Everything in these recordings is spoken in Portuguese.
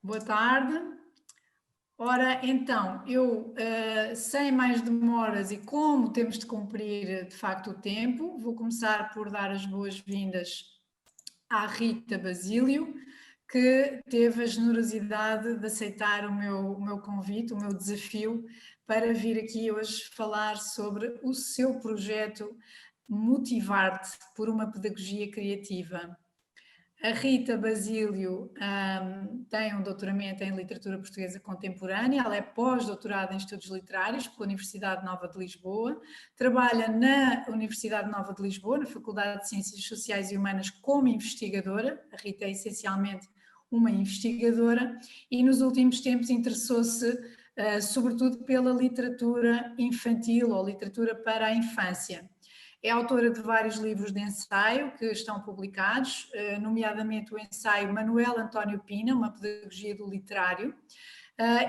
Boa tarde. Ora, então, eu, sem mais demoras e como temos de cumprir de facto o tempo, vou começar por dar as boas-vindas à Rita Basílio, que teve a generosidade de aceitar o meu convite, o meu desafio, para vir aqui hoje falar sobre o seu projeto Motivar-te por uma pedagogia criativa. A Rita Basílio tem um doutoramento em literatura portuguesa contemporânea, ela é pós-doutorada em estudos literários pela Universidade Nova de Lisboa, trabalha na Universidade Nova de Lisboa, na Faculdade de Ciências Sociais e Humanas como investigadora. A Rita é essencialmente uma investigadora e nos últimos tempos interessou-se sobretudo pela literatura infantil ou literatura para a infância. É autora de vários livros de ensaio que estão publicados, nomeadamente o ensaio Manuel António Pina, uma pedagogia do literário,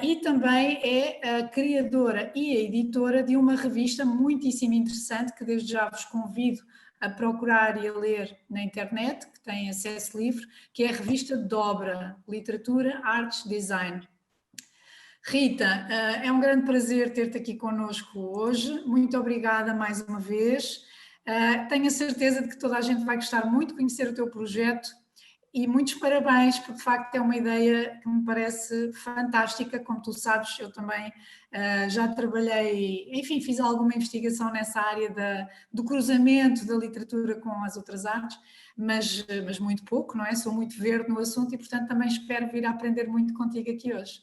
e também é a criadora e a editora de uma revista muitíssimo interessante que desde já vos convido a procurar e a ler na internet, que tem acesso livre, que é a revista Dobra, Literatura, Artes, Design. Rita, é um grande prazer ter-te aqui connosco hoje. Muito obrigada mais uma vez. Tenho a certeza de que toda a gente vai gostar muito de conhecer o teu projeto e muitos parabéns, porque de facto é uma ideia que me parece fantástica. Como tu sabes, eu também já trabalhei, enfim, fiz alguma investigação nessa área do cruzamento da literatura com as outras artes, mas muito pouco, não é? Sou muito verde no assunto e, portanto, também espero vir a aprender muito contigo aqui hoje.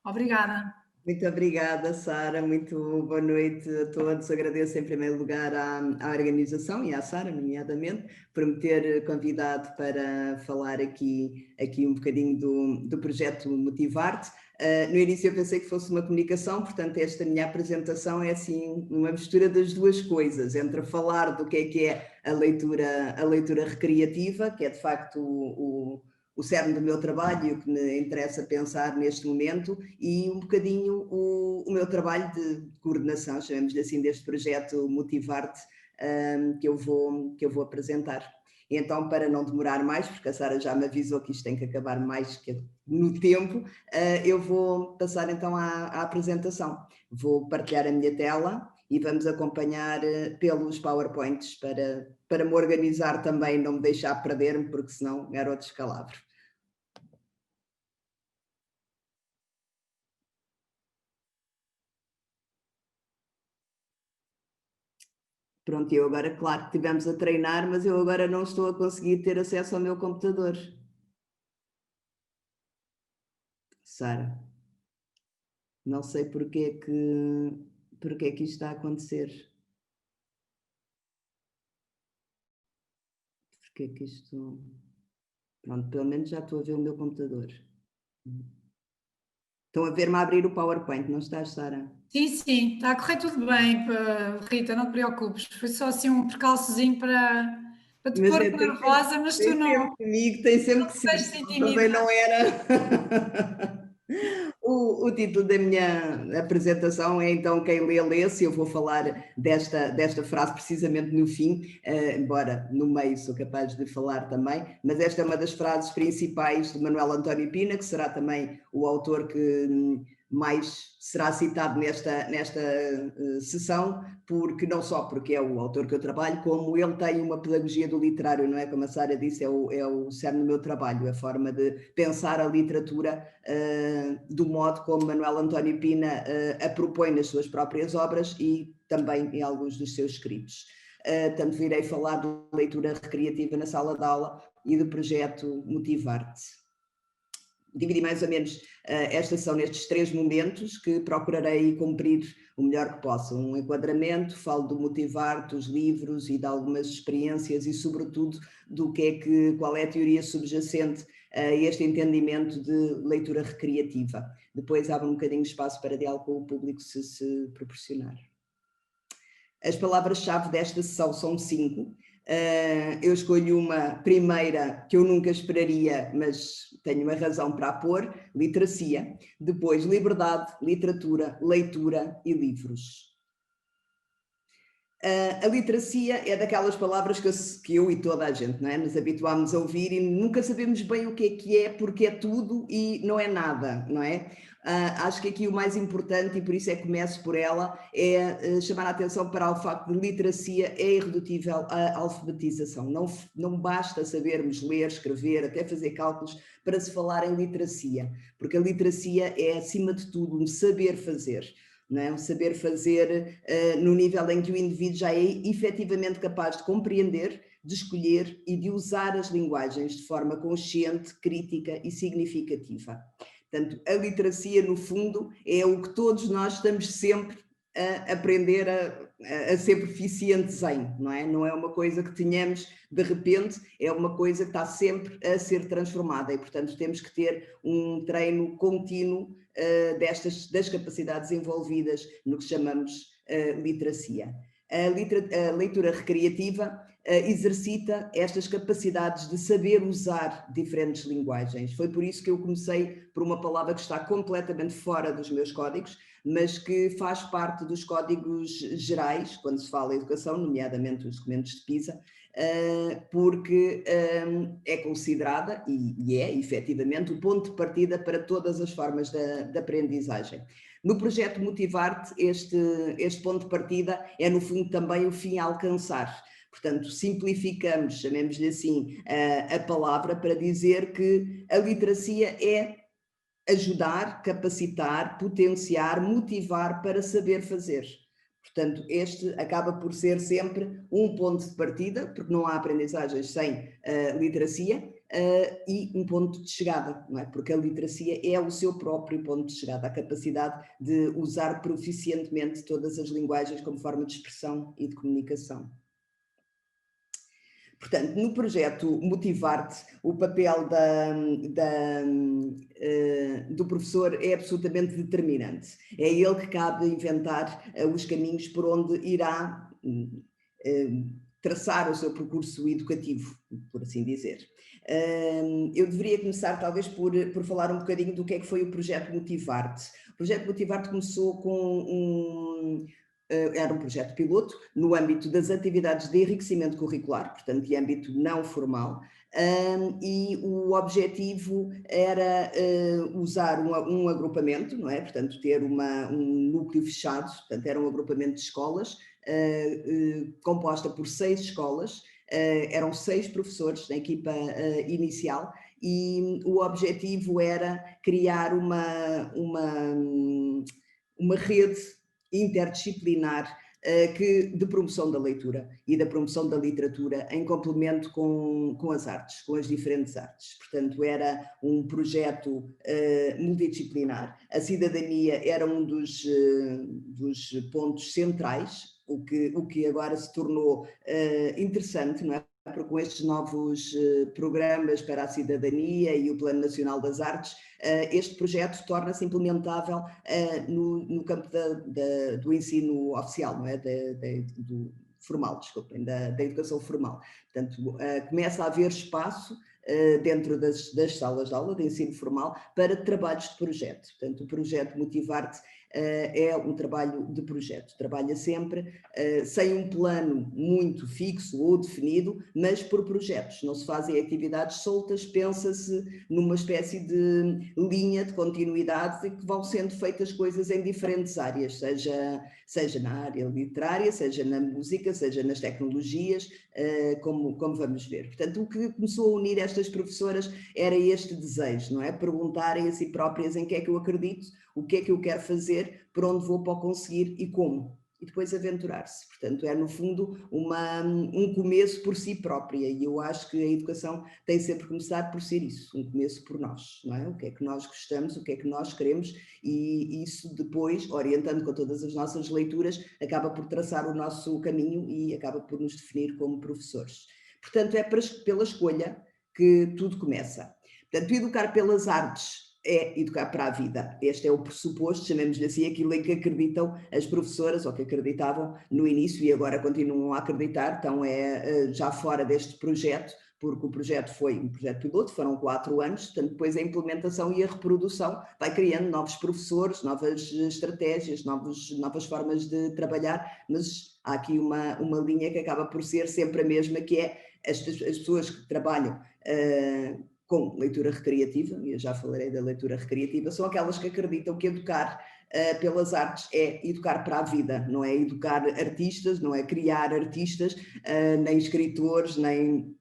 Obrigada. Muito obrigada, Sara. Muito boa noite a todos. Agradeço em primeiro lugar à organização e à Sara, nomeadamente, por me ter convidado para falar aqui um bocadinho do projeto Motivar-te. No início eu pensei que fosse uma comunicação, portanto esta minha apresentação é assim uma mistura das duas coisas, entre falar do que é a leitura recreativa, que é de facto o cerne do meu trabalho e o que me interessa pensar neste momento, e um bocadinho o meu trabalho de coordenação, chamemos-lhe assim, deste projeto Motivar-te, que eu vou apresentar. E então, para não demorar mais, porque a Sara já me avisou que isto tem que acabar mais que no tempo, eu vou passar então à apresentação. Vou partilhar a minha tela e vamos acompanhar pelos PowerPoints para me organizar também, não me deixar perder-me, porque senão era o descalabro. Pronto, eu agora, claro que estivemos a treinar, mas eu agora não estou a conseguir ter acesso ao meu computador. Sara, não sei porque é que isto está a acontecer. Porque é que isto... Pronto, pelo menos já estou a ver o meu computador. Estão a ver-me a abrir o PowerPoint, não estás, Sara? Sim, está a correr tudo bem, Rita, não te preocupes. Foi só assim um percalçozinho para te pôr nervosa, mas tu não. Tem sempre que Não ser. Também não era. O título da minha apresentação é então Quem lê-se. Eu vou falar desta frase precisamente no fim, embora no meio sou capaz de falar também, mas esta é uma das frases principais de Manuel António Pina, que será também o autor que mais será citado nesta sessão, porque não só porque é o autor que eu trabalho, como ele tem uma pedagogia do literário, não é? Como a Sara disse, é o cerne do meu trabalho, a forma de pensar a literatura do modo como Manuel António Pina a propõe nas suas próprias obras e também em alguns dos seus escritos. Tanto virei falar de leitura recreativa na sala de aula e do projeto Motivar-te. Dividi mais ou menos esta sessão nestes 3 momentos que procurarei cumprir o melhor que possa. Um enquadramento, falo do Motivar-te, dos livros e de algumas experiências e sobretudo qual é a teoria subjacente a este entendimento de leitura recreativa. Depois abro um bocadinho de espaço para diálogo com o público se proporcionar. As palavras-chave desta sessão são 5. Eu escolho uma primeira que eu nunca esperaria, mas tenho uma razão para a pôr: literacia. Depois, liberdade, literatura, leitura e livros. A literacia é daquelas palavras que eu e toda a gente, não é? Nos habituámos a ouvir e nunca sabemos bem o que é, porque é tudo e não é nada, não é? Acho que aqui o mais importante, e por isso é que começo por ela, é chamar a atenção para o facto de literacia é irredutível à alfabetização. Não basta sabermos ler, escrever, até fazer cálculos para se falar em literacia, porque a literacia é, acima de tudo, um saber fazer. Não é? Um saber fazer no nível em que o indivíduo já é efetivamente capaz de compreender, de escolher e de usar as linguagens de forma consciente, crítica e significativa. Portanto, a literacia, no fundo, é o que todos nós estamos sempre a aprender a ser proficientes em, não é? Não é uma coisa que tenhamos de repente, é uma coisa que está sempre a ser transformada e, portanto, temos que ter um treino contínuo das capacidades envolvidas no que chamamos literacia. A leitura recreativa exercita estas capacidades de saber usar diferentes linguagens. Foi por isso que eu comecei por uma palavra que está completamente fora dos meus códigos, mas que faz parte dos códigos gerais, quando se fala em educação, nomeadamente os documentos de PISA, porque é considerada, e é efetivamente, o ponto de partida para todas as formas de aprendizagem. No projeto Motivar-te, este ponto de partida é, no fundo, também o fim a alcançar. Portanto, simplificamos, chamemos-lhe assim, a palavra para dizer que a literacia é ajudar, capacitar, potenciar, motivar para saber fazer. Portanto, este acaba por ser sempre um ponto de partida, porque não há aprendizagens sem literacia, e um ponto de chegada, não é? Porque a literacia é o seu próprio ponto de chegada, a capacidade de usar proficientemente todas as linguagens como forma de expressão e de comunicação. Portanto, no projeto Motivar-te, o papel do professor é absolutamente determinante. É ele que cabe inventar os caminhos por onde irá traçar o seu percurso educativo, por assim dizer. Eu deveria começar talvez por falar um bocadinho do que é que foi o projeto Motivar-te. O projeto Motivar-te começou com era um projeto piloto no âmbito das atividades de enriquecimento curricular, portanto, de âmbito não formal, e o objetivo era usar um agrupamento, não é? Portanto, ter um núcleo fechado, portanto, era um agrupamento de escolas, composta por 6 escolas, eram 6 professores na equipa inicial, e o objetivo era criar uma rede interdisciplinar de promoção da leitura e da promoção da literatura em complemento com as artes, com as diferentes artes. Portanto, era um projeto multidisciplinar. A cidadania era um dos pontos centrais, o que agora se tornou interessante, não é? Porque com estes novos programas para a cidadania e o Plano Nacional das Artes, este projeto torna-se implementável no campo do ensino oficial, não é? Do formal, desculpem, da educação formal. Portanto, começa a haver espaço dentro das salas de aula de ensino formal para trabalhos de projeto. Portanto, o projeto Motivar-te é um trabalho de projeto, trabalha sempre sem um plano muito fixo ou definido, mas por projetos, não se fazem atividades soltas, pensa-se numa espécie de linha de continuidade que vão sendo feitas coisas em diferentes áreas, seja na área literária, seja na música, seja nas tecnologias, como vamos ver. Portanto, o que começou a unir estas professoras era este desejo, não é? Perguntarem a si próprias em que é que eu acredito, o que é que eu quero fazer, por onde vou para o conseguir e como. E depois aventurar-se. Portanto, é no fundo um começo por si própria, e eu acho que a educação tem sempre que começar por ser isso, um começo por nós, não é? O que é que nós gostamos, o que é que nós queremos, e isso depois, orientando com todas as nossas leituras, acaba por traçar o nosso caminho e acaba por nos definir como professores. Portanto, é pela escolha que tudo começa. Portanto, educar pelas artes é educar para a vida. Este é o pressuposto, chamemos-lhe assim, aquilo em que acreditam as professoras, ou que acreditavam no início e agora continuam a acreditar, estão já fora deste projeto, porque o projeto foi um projeto piloto, foram 4 anos, portanto depois a implementação e a reprodução vai criando novos professores, novas estratégias, novas formas de trabalhar, mas há aqui uma linha que acaba por ser sempre a mesma, que é as pessoas que trabalham com leitura recreativa, e eu já falarei da leitura recreativa, são aquelas que acreditam que educar pelas artes é educar para a vida, não é educar artistas, não é criar artistas, nem escritores, nem...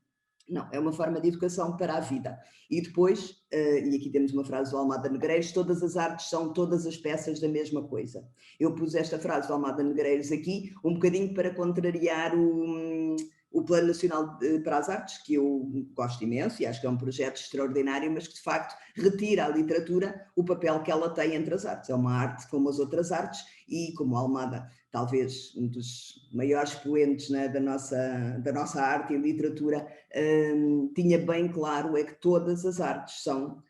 Não, é uma forma de educação para a vida. E depois, e aqui temos uma frase do Almada Negreiros, todas as artes são todas as peças da mesma coisa. Eu pus esta frase do Almada Negreiros aqui um bocadinho para contrariar o Plano Nacional para as Artes, que eu gosto imenso e acho que é um projeto extraordinário, mas que de facto retira à literatura o papel que ela tem entre as artes. É uma arte como as outras artes e, como a Almada, talvez um dos maiores expoentes, né, da nossa arte e literatura, tinha bem claro, é que todas as artes são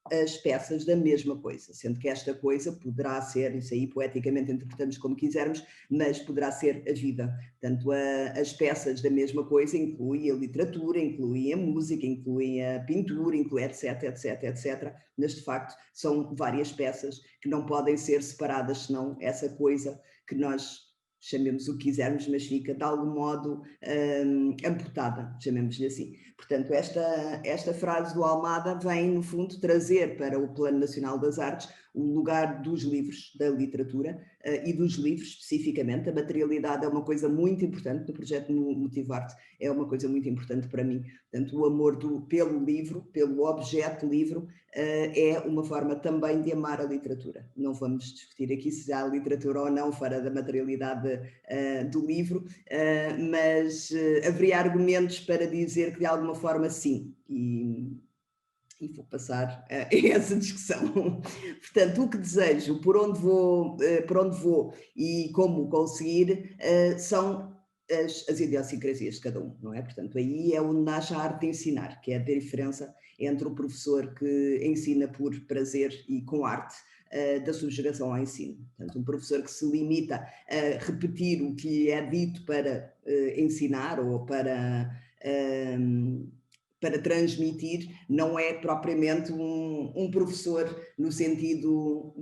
as peças da mesma coisa, sendo que esta coisa poderá ser, isso aí poeticamente interpretamos como quisermos, mas poderá ser a vida. Portanto, as peças da mesma coisa incluem a literatura, incluem a música, incluem a pintura, incluem etc, etc, etc. Mas, de facto, são várias peças que não podem ser separadas, senão essa coisa que nós chamemos o que quisermos, mas fica de algum modo amputada, chamemos-lhe assim. Portanto, esta frase do Almada vem, no fundo, trazer para o Plano Nacional das Artes o lugar dos livros, da literatura e dos livros, especificamente. A materialidade é uma coisa muito importante no projeto Motivarte, é uma coisa muito importante para mim. Portanto, o amor pelo livro, pelo objeto livro, é uma forma também de amar a literatura. Não vamos discutir aqui se há literatura ou não fora da materialidade do livro, mas haveria argumentos para dizer que de alguma forma sim, e vou passar a essa discussão. Portanto, o que desejo, por onde vou e como conseguir, são as idiosincrasias de cada um, não é? Portanto, aí é onde nasce a arte de ensinar, que é a diferença entre o professor que ensina por prazer e com arte, da subjugação ao ensino. Portanto, um professor que se limita a repetir o que é dito para ensinar ou para transmitir, não é propriamente um professor no sentido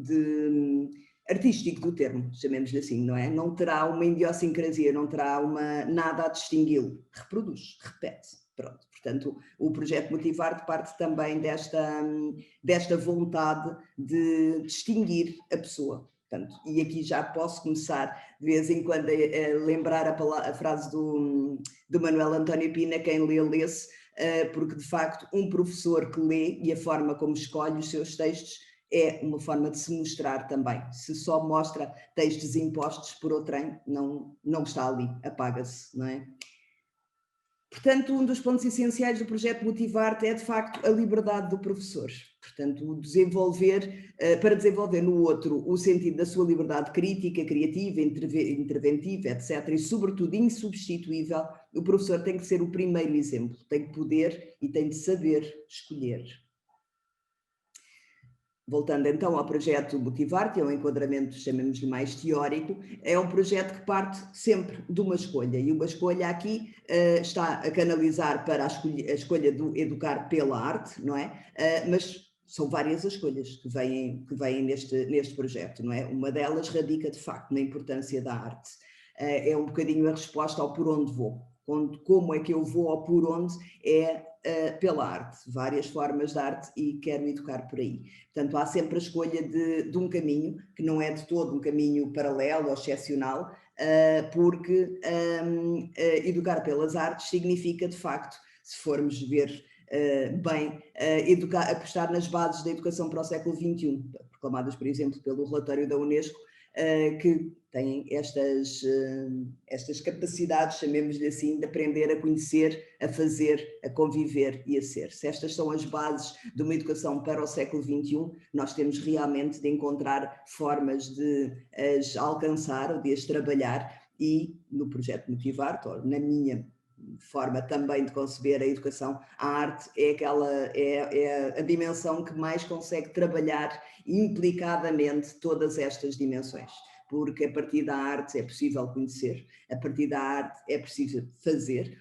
artístico do termo, chamemos-lhe assim, não é? Não terá uma idiosincrasia, não terá nada a distingui-lo. Reproduz, repete. Pronto. Portanto, o projeto Motivarte parte também desta vontade de distinguir a pessoa. Portanto, e aqui já posso começar de vez em quando a lembrar a frase do Manuel António Pina: quem lê, lê-se, porque de facto um professor que lê e a forma como escolhe os seus textos é uma forma de se mostrar também. Se só mostra textos impostos por outrem, não está ali, apaga-se, não é? Portanto, um dos pontos essenciais do projeto Motivarte é, de facto, a liberdade do professor. Portanto, para desenvolver no outro o sentido da sua liberdade crítica, criativa, interventiva, etc., e, sobretudo, insubstituível, o professor tem que ser o primeiro exemplo, tem que poder e tem de saber escolher. Voltando então ao projeto Motivarte, é um enquadramento, chamemos-lhe mais teórico, é um projeto que parte sempre de uma escolha, e uma escolha aqui está a canalizar para a escolha do educar pela arte, não é? Mas são várias as escolhas que vêm neste projeto, não é? Uma delas radica de facto na importância da arte. É um bocadinho a resposta ao por onde vou. Como é que eu vou ao por onde pela arte, várias formas de arte, e quero educar por aí. Portanto, há sempre a escolha de um caminho, que não é de todo um caminho paralelo ou excepcional, porque educar pelas artes significa, de facto, se formos ver bem, apostar nas bases da educação para o século XXI, proclamadas, por exemplo, pelo relatório da Unesco, que têm estas capacidades, chamemos-lhe assim, de aprender a conhecer, a fazer, a conviver e a ser. Se estas são as bases de uma educação para o século XXI, nós temos realmente de encontrar formas de as alcançar ou de as trabalhar, e no projeto Motivarte, ou na minha forma também de conceber a educação, a arte é a dimensão que mais consegue trabalhar implicadamente todas estas dimensões, porque a partir da arte é possível conhecer, a partir da arte é possível fazer,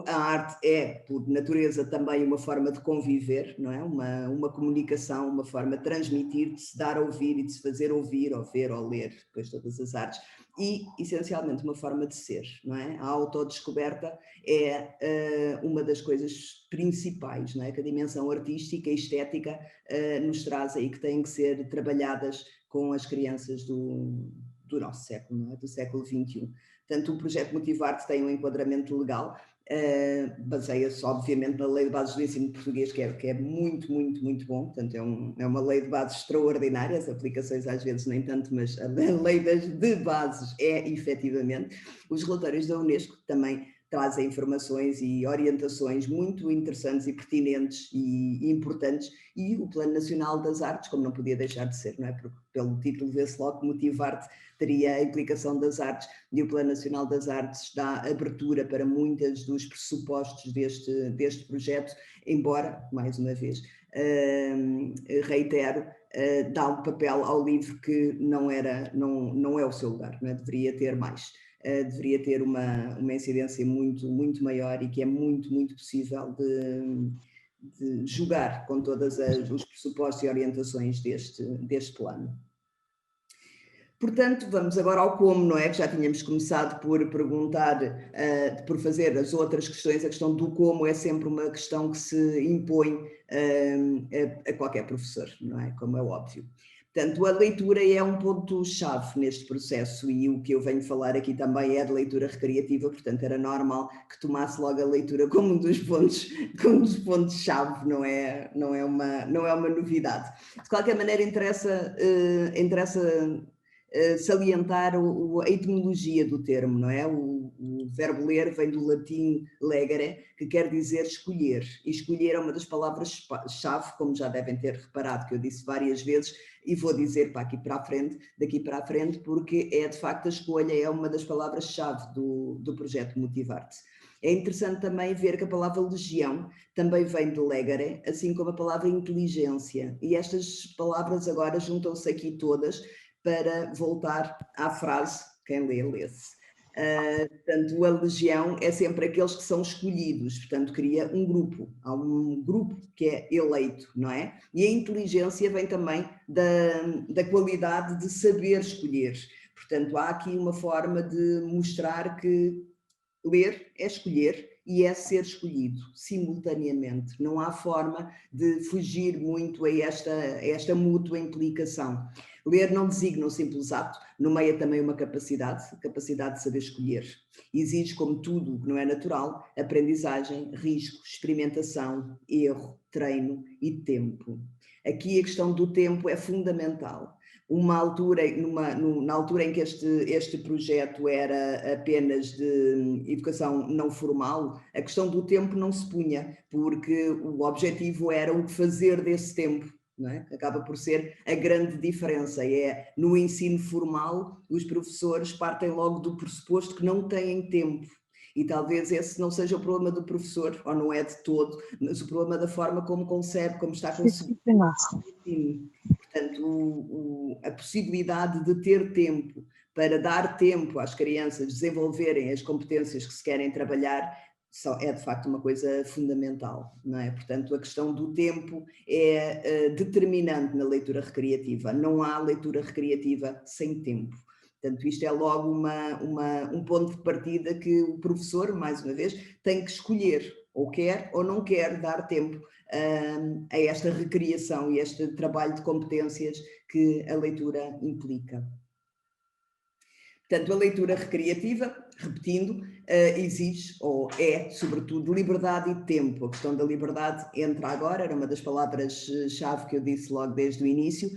A arte é, por natureza, também uma forma de conviver, não é? Uma comunicação, uma forma de transmitir, de se dar a ouvir e de se fazer ouvir, ou ver, ou ler, depois todas as artes, e, essencialmente, uma forma de ser, não é? A autodescoberta é uma das coisas principais, não é? Que a dimensão artística e estética nos traz aí, que têm que ser trabalhadas com as crianças do nosso século, não é? Do século XXI. Portanto, o projeto Motivarte tem um enquadramento legal, baseia-se obviamente na Lei de Bases do Ensino de Português, que é muito, muito, muito bom. Portanto, é uma lei de bases extraordinária, as aplicações às vezes nem tanto, mas a lei de bases é efetivamente. Os relatórios da Unesco também trazem informações e orientações muito interessantes e pertinentes e importantes, e o Plano Nacional das Artes, como não podia deixar de ser, não é? Porque pelo título vê-se logo que Motivarte teria a implicação das artes, e o Plano Nacional das Artes dá abertura para muitos dos pressupostos deste projeto, embora, mais uma vez, reitero, dá um papel ao livro que não é o seu lugar, não é? Deveria ter mais. Deveria ter uma incidência muito, muito maior, e que é muito, muito possível de jogar com todos os pressupostos e orientações deste plano. Portanto, vamos agora ao como, não é? Que já tínhamos começado por perguntar, por fazer as outras questões. A questão do como é sempre uma questão que se impõe a qualquer professor, não é? Como é óbvio. Portanto, a leitura é um ponto-chave neste processo, e o que eu venho falar aqui também é de leitura recreativa. Portanto, era normal que tomasse logo a leitura como um dos pontos-chave, não é uma novidade. De qualquer maneira, interessa salientar a etimologia do termo, não é? O verbo ler vem do latim legere, que quer dizer escolher, e escolher é uma das palavras-chave, como já devem ter reparado, que eu disse várias vezes, e vou dizer daqui para a frente, porque é de facto a escolha, é uma das palavras-chave do projeto Motivarte. É interessante também ver que a palavra legião também vem de legere, assim como a palavra inteligência, e estas palavras agora juntam-se aqui todas para voltar à frase, quem lê, lê-se. Portanto, a legião é sempre aqueles que são escolhidos, portanto, cria um grupo. Há um grupo que é eleito, não é? E a inteligência vem também da qualidade de saber escolher. Portanto, há aqui uma forma de mostrar que ler é escolher e é ser escolhido simultaneamente. Não há forma de fugir muito a esta mútua implicação. Ler não designa um simples ato, nomeia também uma capacidade de saber escolher. Exige, como tudo que não é natural, aprendizagem, risco, experimentação, erro, treino e tempo. Aqui a questão do tempo é fundamental. Na altura em que este projeto era apenas de educação não formal, a questão do tempo não se punha, porque o objetivo era o que fazer desse tempo. Não é? Acaba por ser a grande diferença. No ensino formal, os professores partem logo do pressuposto que não têm tempo. E talvez esse não seja o problema do professor, ou não é de todo, mas o problema da forma como concebe, como está concebido o ensino. Portanto, a possibilidade de ter tempo para dar tempo às crianças desenvolverem as competências que se querem trabalhar é de facto uma coisa fundamental, não é? Portanto, a questão do tempo é determinante na leitura recreativa. Não há leitura recreativa sem tempo. Portanto, isto é logo um ponto de partida que o professor, mais uma vez, tem que escolher, ou quer ou não quer dar tempo a esta recriação e este trabalho de competências que a leitura implica. Portanto, a leitura recreativa, repetindo, exige, ou é, sobretudo, liberdade e tempo. A questão da liberdade entra agora, era uma das palavras-chave que eu disse logo desde o início,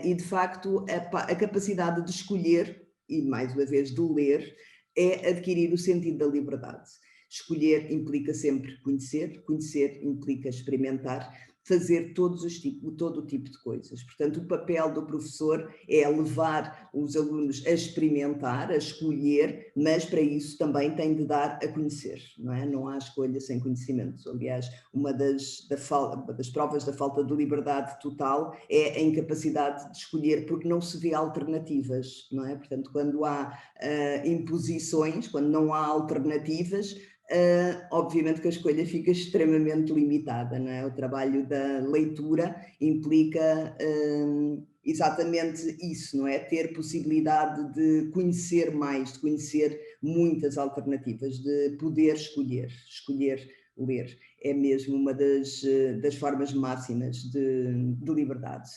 e, de facto, a capacidade de escolher, e, mais uma vez, de ler, é adquirir o sentido da liberdade. Escolher implica sempre conhecer, conhecer implica experimentar, fazer todo o tipo de coisas. Portanto, o papel do professor é levar os alunos a experimentar, a escolher, mas para isso também tem de dar a conhecer, não é? Não há escolha sem conhecimento. Aliás, uma das provas da falta de liberdade total é a incapacidade de escolher, porque não se vê alternativas, não é? Portanto, quando há imposições, quando não há alternativas, obviamente que a escolha fica extremamente limitada, não é? O trabalho da leitura implica exatamente isso, não é? Ter possibilidade de conhecer mais, de conhecer muitas alternativas, de poder escolher ler. É mesmo uma das formas máximas de liberdade.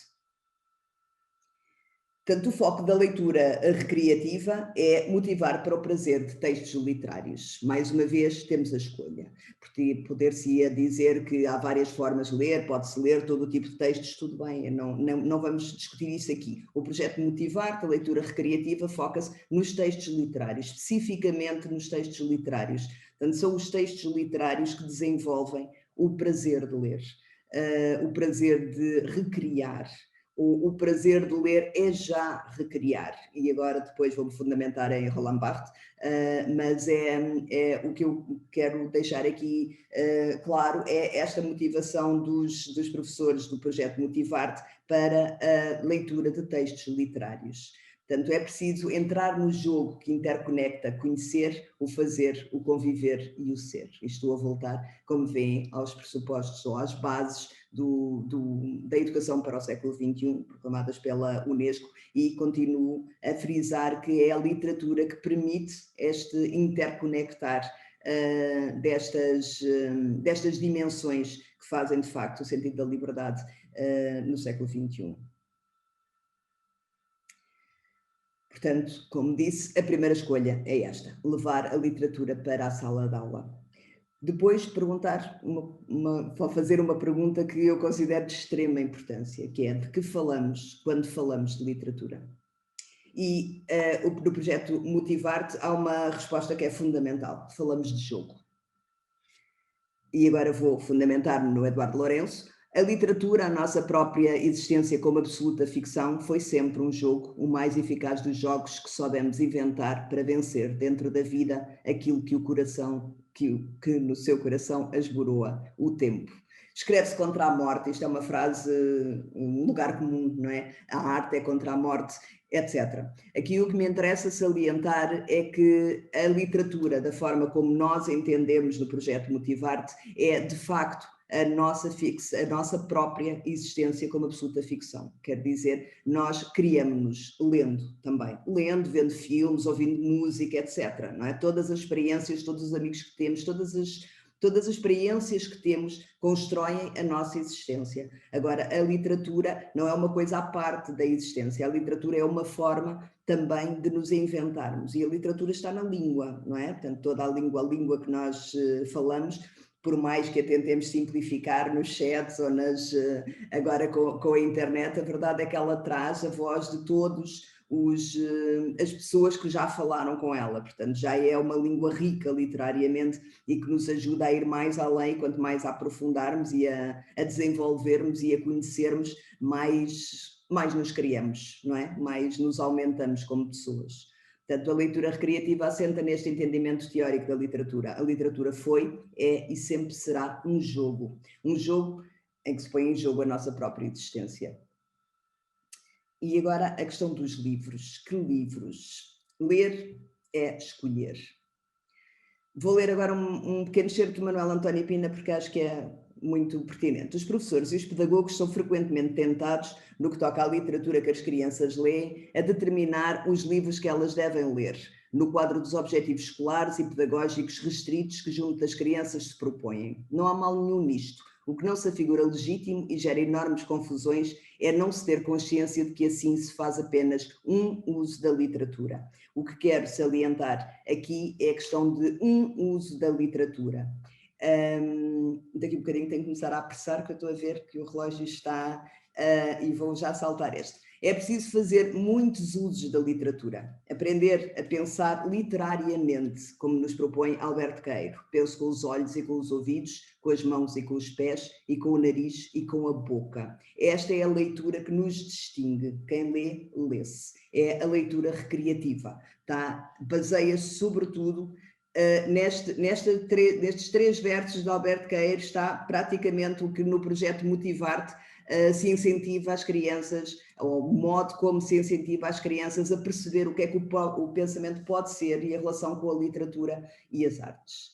Portanto, o foco da leitura recreativa é motivar para o prazer de textos literários. Mais uma vez, temos a escolha. Porque poder-se-ia dizer que há várias formas de ler, pode-se ler todo o tipo de textos, tudo bem, não vamos discutir isso aqui. O projeto Motivar-te, a leitura recreativa, foca-se nos textos literários, especificamente nos textos literários. Portanto, são os textos literários que desenvolvem o prazer de ler, o prazer de recriar. O prazer de ler é já recriar, e agora depois vou-me fundamentar em Roland Barthes, mas é o que eu quero deixar aqui claro, é esta motivação dos professores do projeto Motivar-te para a leitura de textos literários. Portanto, é preciso entrar no jogo que interconecta conhecer, o fazer, o conviver e o ser. E estou a voltar, como veem, aos pressupostos ou às bases da educação para o século XXI, proclamadas pela Unesco, e continuo a frisar que é a literatura que permite este interconectar destas dimensões que fazem, de facto, o sentido da liberdade no século XXI. Portanto, como disse, a primeira escolha é esta, levar a literatura para a sala de aula. Depois fazer uma pergunta que eu considero de extrema importância, que é de que falamos quando falamos de literatura? E no projeto Motivar-te há uma resposta que é fundamental, falamos de jogo. E agora vou fundamentar-me no Eduardo Lourenço. A literatura, a nossa própria existência como absoluta ficção, foi sempre um jogo, o mais eficaz dos jogos que soubemos inventar para vencer dentro da vida aquilo que o coração, que no seu coração asboroa, o tempo. Escreve-se contra a morte, isto é uma frase, um lugar comum, não é? A arte é contra a morte, etc. Aqui o que me interessa salientar é que a literatura, da forma como nós entendemos no projeto Motivar-te, é de facto a nossa própria existência como absoluta ficção. Quer dizer, nós criamos-nos lendo também. Lendo, vendo filmes, ouvindo música, etc. Não é? Todas as experiências, todos os amigos que temos, todas as experiências que temos constroem a nossa existência. Agora, a literatura não é uma coisa à parte da existência. A literatura é uma forma também de nos inventarmos. E a literatura está na língua, não é? Portanto, toda a língua que nós falamos, por mais que a tentemos simplificar nos chats ou agora com a internet, a verdade é que ela traz a voz de todos as pessoas que já falaram com ela, portanto já é uma língua rica literariamente e que nos ajuda a ir mais além, quanto mais a aprofundarmos e a desenvolvermos e a conhecermos, mais nos criamos, não é? Mais nos aumentamos como pessoas. Portanto, a leitura recreativa assenta neste entendimento teórico da literatura. A literatura foi, é e sempre será um jogo em que se põe em jogo a nossa própria existência. E agora a questão dos livros. Que livros? Ler é escolher. Vou ler agora um pequeno excerto de Manuel António Pina, porque acho que é muito pertinente. Os professores e os pedagogos são frequentemente tentados, no que toca à literatura que as crianças leem, a determinar os livros que elas devem ler, no quadro dos objetivos escolares e pedagógicos restritos que junto das crianças se propõem. Não há mal nenhum nisto. O que não se afigura legítimo e gera enormes confusões é não se ter consciência de que assim se faz apenas um uso da literatura. O que quero salientar aqui é a questão de um uso da literatura. Daqui a um bocadinho tenho que começar a apressar, que eu estou a ver que o relógio está e vou já saltar este. É preciso fazer muitos usos da literatura, aprender a pensar literariamente, como nos propõe Alberto Queiro. Penso com os olhos e com os ouvidos, com as mãos e com os pés, e com o nariz e com a boca. Esta é a leitura que nos distingue. Quem lê, lê-se. É a leitura recreativa. Tá? Baseia-se sobretudo nestes 3 versos de Alberto Queiro, está praticamente o que no projeto Motivar-te se incentiva as crianças, ou o modo como se incentiva as crianças a perceber o que é que o pensamento pode ser e a relação com a literatura e as artes.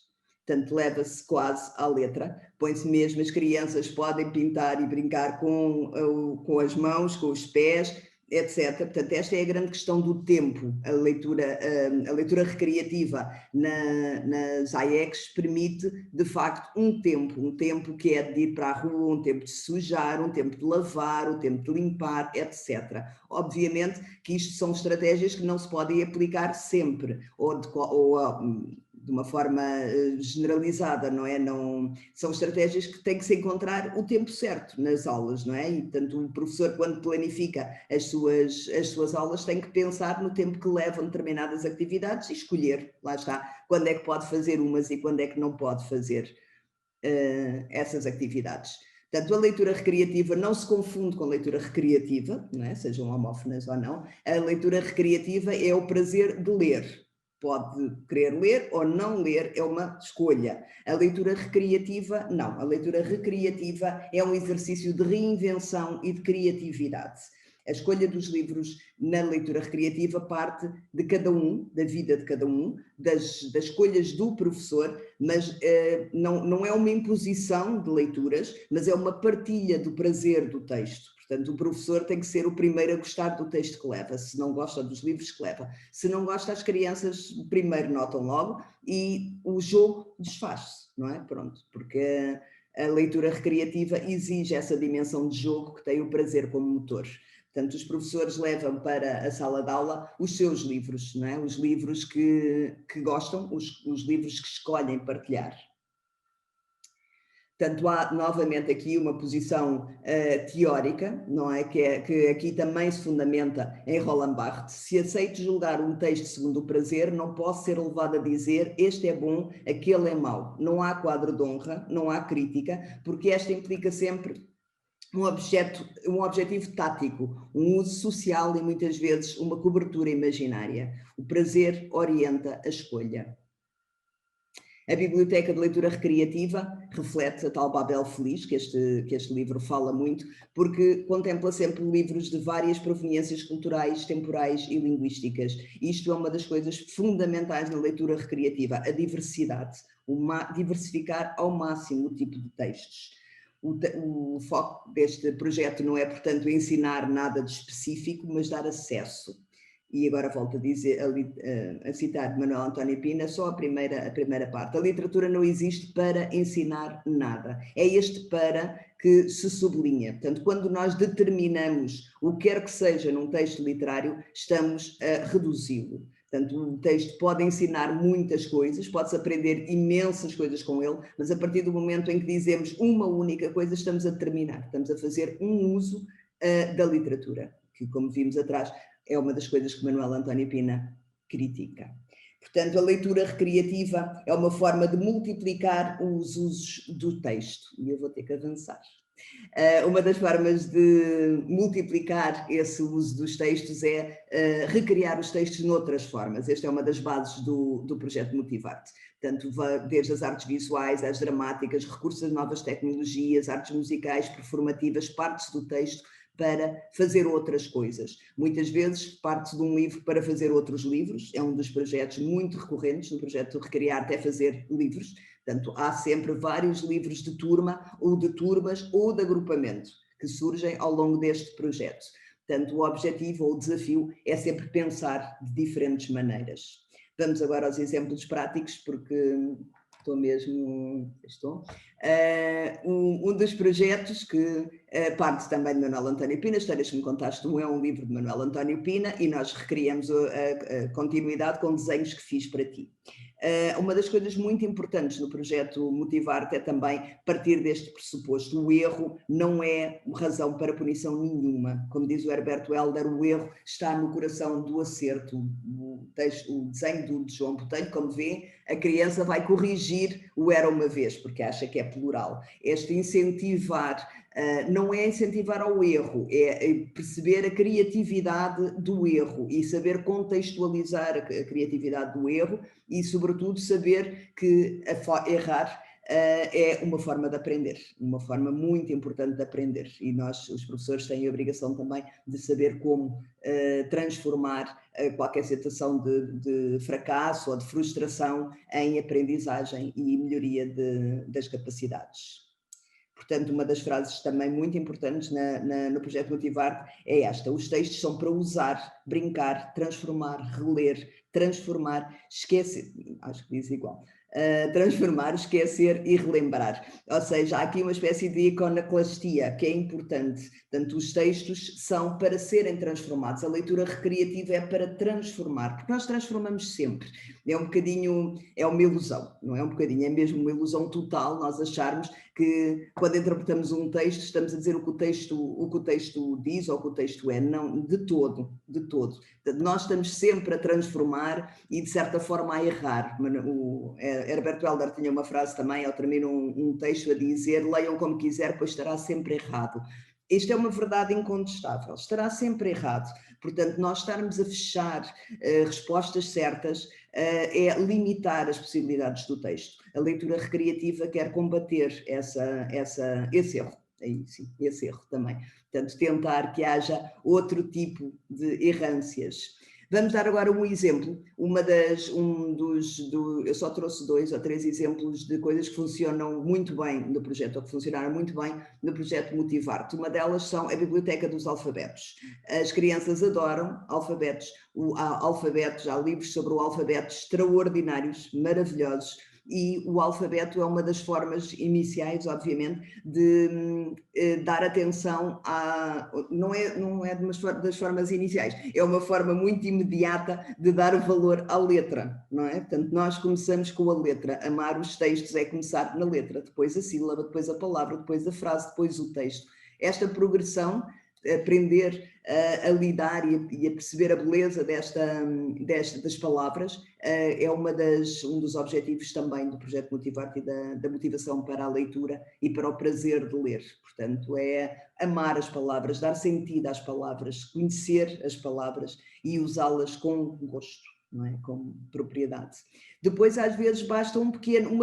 portanto leva-se quase à letra, põe-se mesmo, as crianças podem pintar e brincar com as mãos, com os pés, etc. Portanto, esta é a grande questão do tempo. A leitura recreativa nas AIECs permite, de facto, um tempo que é de ir para a rua, um tempo de sujar, um tempo de lavar, um tempo de limpar, etc. Obviamente que isto são estratégias que não se podem aplicar sempre, ou de uma forma generalizada, não é? Não, são estratégias que tem que se encontrar o tempo certo nas aulas, não é? E, portanto, o professor, quando planifica as suas aulas, tem que pensar no tempo que levam determinadas atividades e escolher, lá está, quando é que pode fazer umas e quando é que não pode fazer essas atividades. Portanto, a leitura recreativa não se confunde com a leitura recreativa, não é? Sejam homófonas ou não. A leitura recreativa é o prazer de ler. Pode querer ler ou não ler, é uma escolha. A leitura recreativa, não. A leitura recreativa é um exercício de reinvenção e de criatividade. A escolha dos livros na leitura recreativa parte de cada um, da vida de cada um, das escolhas do professor, mas não é uma imposição de leituras, mas é uma partilha do prazer do texto. Portanto, o professor tem que ser o primeiro a gostar do texto que leva, se não gosta dos livros que leva. Se não gosta, as crianças primeiro notam logo e o jogo desfaz-se, não é? Pronto, porque a leitura recreativa exige essa dimensão de jogo que tem o prazer como motor. Portanto, os professores levam para a sala de aula os seus livros, não é? Os livros que gostam, os livros que escolhem partilhar. Portanto, há novamente aqui uma posição teórica, não é? Que aqui também se fundamenta em Roland Barthes. Se aceito julgar um texto segundo o prazer, não posso ser levado a dizer este é bom, aquele é mau. Não há quadro de honra, não há crítica, porque esta implica sempre um objetivo tático, um uso social e muitas vezes uma cobertura imaginária. O prazer orienta a escolha. A Biblioteca de Leitura Recreativa reflete a tal Babel Feliz, que este livro fala muito, porque contempla sempre livros de várias proveniências culturais, temporais e linguísticas. Isto é uma das coisas fundamentais na leitura recreativa, a diversidade, diversificar ao máximo o tipo de textos. O foco deste projeto não é, portanto, ensinar nada de específico, mas dar acesso. E agora volto a dizer, a citar Manuel António Pina, só a primeira parte. A literatura não existe para ensinar nada. É este para que se sublinha. Portanto, quando nós determinamos o que quer que seja num texto literário, estamos a reduzi-lo. Portanto, o texto pode ensinar muitas coisas, pode-se aprender imensas coisas com ele, mas a partir do momento em que dizemos uma única coisa, estamos a determinar, estamos a fazer um uso da literatura, que, como vimos atrás, é uma das coisas que Manuel António Pina critica. Portanto, a leitura recreativa é uma forma de multiplicar os usos do texto. E eu vou ter que avançar. Uma das formas de multiplicar esse uso dos textos é recriar os textos noutras formas. Esta é uma das bases do projeto Motivarte. Portanto, desde as artes visuais, às dramáticas, recursos a novas tecnologias, artes musicais, performativas, partes do texto para fazer outras coisas. Muitas vezes parte de um livro para fazer outros livros, é um dos projetos muito recorrentes no projeto Recriar até fazer livros. Portanto, há sempre vários livros de turma, ou de turmas, ou de agrupamento, que surgem ao longo deste projeto. Portanto, o objetivo ou o desafio é sempre pensar de diferentes maneiras. Vamos agora aos exemplos práticos, porque estou. Um dos projetos que parte também de Manuel António Pina, Histórias que me contaste, é um livro de Manuel António Pina e nós recriamos a continuidade com desenhos que fiz para ti. Uma das coisas muito importantes no projeto Motivarte é também partir deste pressuposto. O erro não é razão para punição nenhuma. Como diz o Herberto Helder, o erro está no coração do acerto. O desenho de João Botelho, como vê, a criança vai corrigir o era uma vez, porque acha que é plural. Este incentivar não é incentivar ao erro, é perceber a criatividade do erro e saber contextualizar a criatividade do erro e, sobretudo, saber que errar é uma forma de aprender, uma forma muito importante de aprender, e nós, os professores, têm a obrigação também de saber como transformar qualquer situação de fracasso ou de frustração em aprendizagem e melhoria das capacidades. Portanto, uma das frases também muito importantes no projeto Motivar é esta: os textos são para usar, brincar, transformar, reler, transformar, esquecer, acho que diz igual, transformar, esquecer e relembrar. Ou seja, há aqui uma espécie de iconoclastia que é importante. Portanto, os textos são para serem transformados. A leitura recreativa é para transformar, porque nós transformamos sempre. É um bocadinho, é uma ilusão, não é um bocadinho, é mesmo uma ilusão total nós acharmos que quando interpretamos um texto estamos a dizer o que o texto diz ou o que o texto é. Não, de todo, de todo. Nós estamos sempre a transformar e de certa forma a errar. O Herbert Welder tinha uma frase também ao terminar um texto a dizer: leiam como quiser, pois estará sempre errado. Isto é uma verdade incontestável, estará sempre errado. Portanto, nós estarmos a fechar respostas certas é limitar as possibilidades do texto. A leitura recreativa quer combater esse erro. Aí, sim, esse erro também. Portanto, tentar que haja outro tipo de errâncias. Vamos dar agora um exemplo, eu só trouxe 2 ou 3 exemplos de coisas que funcionam muito bem no projeto, ou que funcionaram muito bem no projeto Motivar-te. Uma delas são a Biblioteca dos Alfabetos. As crianças adoram alfabetos, há livros sobre o alfabeto extraordinários, maravilhosos, e o alfabeto é uma das formas iniciais, obviamente, de dar atenção não é das formas iniciais, é uma forma muito imediata de dar valor à letra, não é? Portanto, nós começamos com a letra. Amar os textos é começar na letra, depois a sílaba, depois a palavra, depois a frase, depois o texto. Esta progressão, aprender a lidar e a perceber a beleza das palavras, é um dos objetivos também do projeto Motivar-te e da motivação para a leitura e para o prazer de ler. Portanto, é amar as palavras, dar sentido às palavras, conhecer as palavras e usá-las com gosto, não é? Com propriedade. Depois, às vezes, basta uma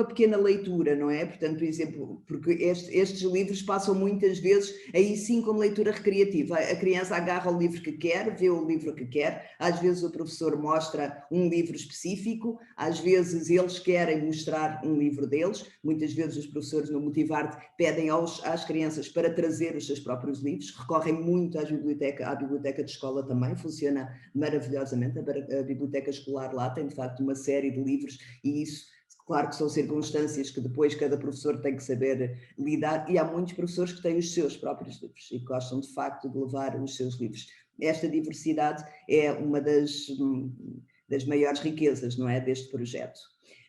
pequena leitura, não é? Portanto, por exemplo, porque estes livros passam muitas vezes, aí sim, como leitura recreativa. A criança agarra o livro que quer, vê o livro que quer, às vezes o professor mostra um livro específico, às vezes eles querem mostrar um livro deles, muitas vezes os professores no Motivar-te pedem às crianças para trazer os seus próprios livros, recorrem muito à biblioteca de escola também, funciona maravilhosamente, a biblioteca escolar lá tem de facto uma série de livros, e isso, claro que são circunstâncias que depois cada professor tem que saber lidar, e há muitos professores que têm os seus próprios livros e gostam de facto de levar os seus livros. Esta diversidade é uma das maiores riquezas, não é, deste projeto.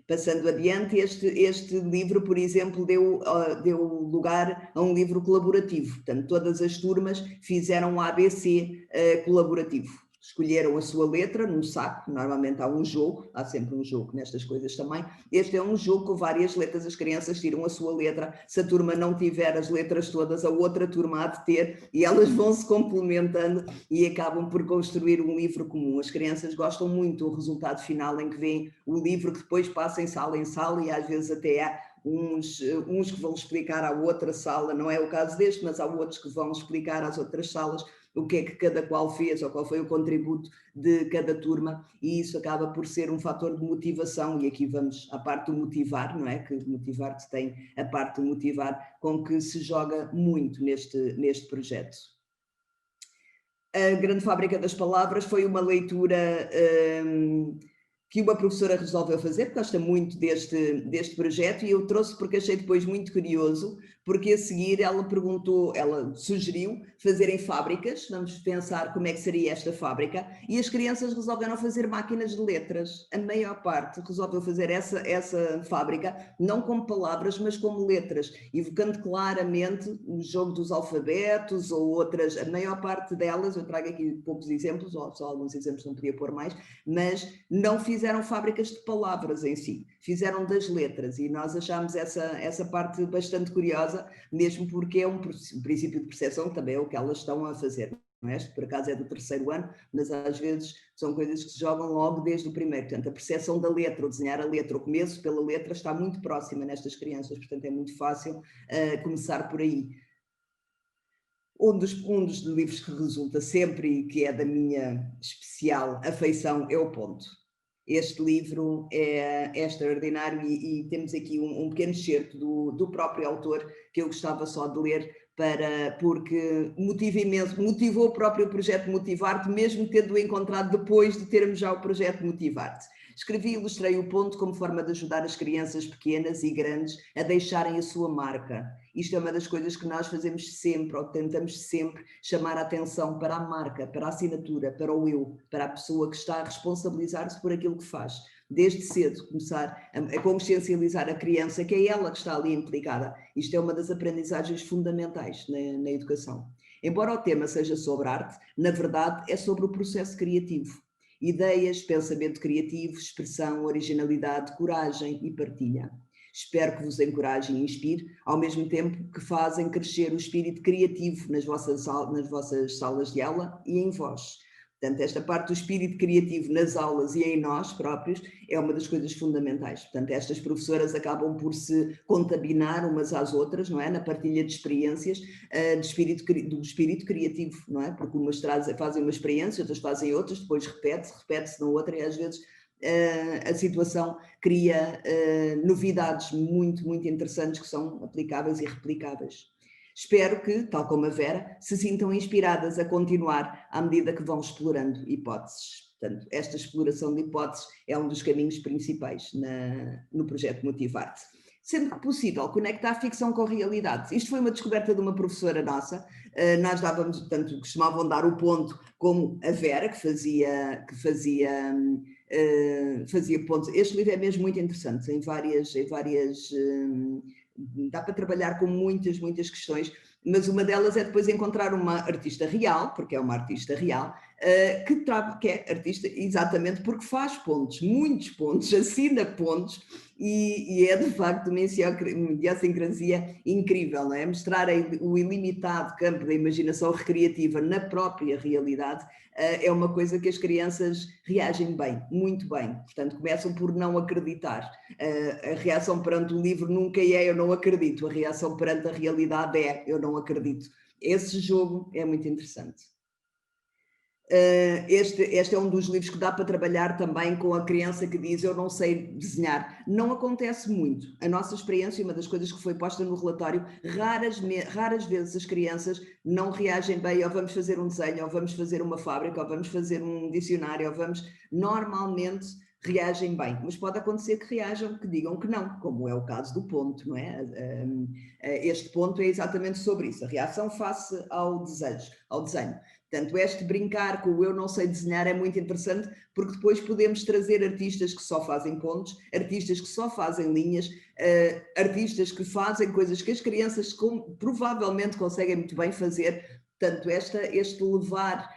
Passando adiante, este livro, por exemplo, deu lugar a um livro colaborativo. Portanto, todas as turmas fizeram um ABC colaborativo. Escolheram a sua letra num saco, normalmente há um jogo, há sempre um jogo nestas coisas também. Este é um jogo com várias letras, as crianças tiram a sua letra, se a turma não tiver as letras todas, a outra turma há de ter, e elas vão se complementando e acabam por construir um livro comum. As crianças gostam muito do resultado final, em que veem o livro que depois passa em sala, e às vezes até há uns que vão explicar à outra sala, não é o caso deste, mas há outros que vão explicar às outras salas o que é que cada qual fez, ou qual foi o contributo de cada turma, e isso acaba por ser um fator de motivação, e aqui vamos à parte do motivar, não é? Que Motivar-te tem a parte de motivar, com que se joga muito neste projeto. A Grande Fábrica das Palavras foi uma leitura que uma professora resolveu fazer, porque gosta muito deste projeto, e eu trouxe porque achei depois muito curioso, porque a seguir ela sugeriu fazerem fábricas, vamos pensar como é que seria esta fábrica, e as crianças resolveram fazer máquinas de letras. A maior parte resolveu fazer essa fábrica, não como palavras, mas como letras, evocando claramente o jogo dos alfabetos ou outras. A maior parte delas, eu trago aqui poucos exemplos, ou só alguns exemplos, não podia pôr mais, mas não fizeram fábricas de palavras em si, fizeram das letras, e nós achámos essa parte bastante curiosa, mesmo porque é um princípio de percepção, que também é o que elas estão a fazer. não é? Este, por acaso, é do 3º ano, mas às vezes são coisas que se jogam logo desde o primeiro. Portanto, a percepção da letra, o desenhar a letra, o começo pela letra está muito próxima nestas crianças, portanto é muito fácil começar por aí. Um dos livros que resulta sempre e que é da minha especial afeição é O Ponto. Este livro é extraordinário e temos aqui um pequeno excerto do próprio autor que eu gostava só de ler porque motivou o próprio projeto Motivar-te, mesmo tendo-o encontrado depois de termos já o projeto Motivar-te. Escrevi e ilustrei O Ponto como forma de ajudar as crianças pequenas e grandes a deixarem a sua marca. Isto é uma das coisas que nós fazemos sempre, ou tentamos sempre chamar a atenção para a marca, para a assinatura, para o eu, para a pessoa que está a responsabilizar-se por aquilo que faz. Desde cedo, começar a consciencializar a criança, que é ela que está ali implicada. Isto é uma das aprendizagens fundamentais na educação. Embora o tema seja sobre arte, na verdade é sobre o processo criativo. Ideias, pensamento criativo, expressão, originalidade, coragem e partilha. Espero que vos encoraje e inspire, ao mesmo tempo que fazem crescer o espírito criativo nas vossas salas de aula e em vós. Portanto, esta parte do espírito criativo nas aulas e em nós próprios é uma das coisas fundamentais. Portanto, estas professoras acabam por se contaminar umas às outras, não é? Na partilha de experiências do espírito criativo, não é? Porque umas fazem uma experiência, outras fazem outras, depois repete-se na outra e às vezes a situação cria novidades muito, muito interessantes que são aplicáveis e replicáveis. Espero que, tal como a Vera, se sintam inspiradas a continuar à medida que vão explorando hipóteses. Portanto, esta exploração de hipóteses é um dos caminhos principais no projeto Motivar-te. Sempre que possível, conectar a ficção com a realidade. Isto foi uma descoberta de uma professora nossa. Nós dávamos, portanto, costumavam dar o ponto como a Vera, que fazia pontos. Este livro é mesmo muito interessante, em várias dá para trabalhar com muitas questões, mas uma delas é depois encontrar uma artista real, porque é uma artista real, que é artista exatamente porque faz pontos, muitos pontos, assina pontos, e é de facto uma idiosincrasia incrível, não é? Mostrar o ilimitado campo da imaginação recreativa na própria realidade é uma coisa que as crianças reagem bem, muito bem. Portanto, começam por não acreditar. A reação perante o livro nunca é eu não acredito, a reação perante a realidade é eu não acredito. Esse jogo é muito interessante. Este é um dos livros que dá para trabalhar também com a criança que diz eu não sei desenhar. Não acontece muito. A nossa experiência, uma das coisas que foi posta no relatório, raras vezes as crianças não reagem bem ou vamos fazer um desenho, ou vamos fazer uma fábrica, ou vamos fazer um dicionário, ou normalmente reagem bem, mas pode acontecer que reajam, que digam que não, como é o caso do ponto, não é? Este ponto é exatamente sobre isso, a reação face ao desenho. Portanto, este brincar com o eu não sei desenhar é muito interessante, porque depois podemos trazer artistas que só fazem pontos, artistas que só fazem linhas, artistas que fazem coisas que as crianças provavelmente conseguem muito bem fazer. Portanto, este levar,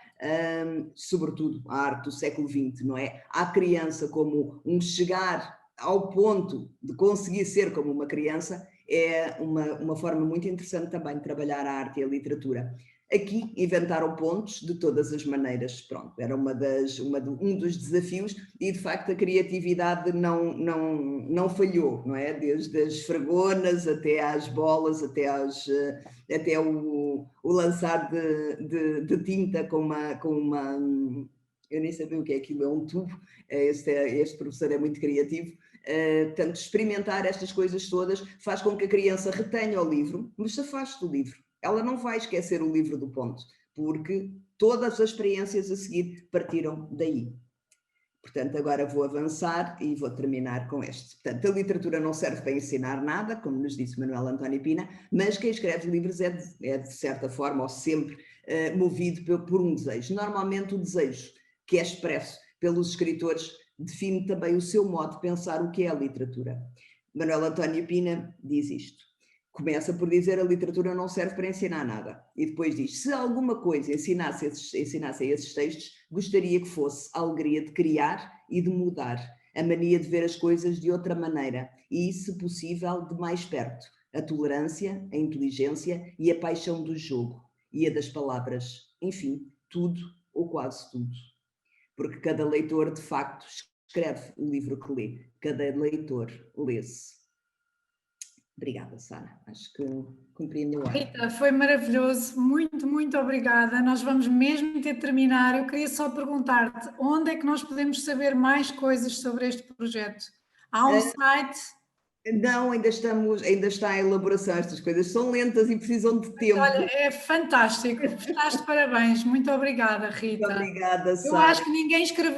sobretudo a arte do século XX, não é? À criança como um chegar ao ponto de conseguir ser como uma criança é uma forma muito interessante também de trabalhar a arte e a literatura. Aqui inventaram pontos de todas as maneiras, pronto, era um dos desafios e de facto a criatividade não falhou, não é? Desde as esfregonas até às bolas, até o lançar de tinta com uma eu nem sabia o que é aquilo, é um tubo, este professor é muito criativo. Portanto, experimentar estas coisas todas faz com que a criança retenha o livro, mas se afaste do livro. Ela não vai esquecer o livro do ponto, porque todas as experiências a seguir partiram daí. Portanto, agora vou avançar e vou terminar com este. Portanto, a literatura não serve para ensinar nada, como nos disse Manuel António Pina, mas quem escreve livros é de certa forma, ou sempre, movido por um desejo. Normalmente o desejo que é expresso pelos escritores define também o seu modo de pensar o que é a literatura. Manuel António Pina diz isto. Começa por dizer a literatura não serve para ensinar nada. E depois diz, se alguma coisa ensinasse esses textos, gostaria que fosse a alegria de criar e de mudar, a mania de ver as coisas de outra maneira e, se possível, de mais perto, a tolerância, a inteligência e a paixão do jogo. e a das palavras, enfim, tudo ou quase tudo. Porque cada leitor, de facto, escreve o livro que lê. Cada leitor lê-se. Obrigada, Sara. Acho que cumpri a minha hora. Rita, foi maravilhoso. Muito, muito obrigada. Nós vamos mesmo ter de terminar. Eu queria só perguntar-te onde é que nós podemos saber mais coisas sobre este projeto? Há um site? Não, ainda está em elaboração. Estas coisas são lentas e precisam de tempo. Olha, é fantástico. Estás de parabéns. Muito obrigada, Rita. Muito obrigada, Eu Sara. acho que ninguém escreveu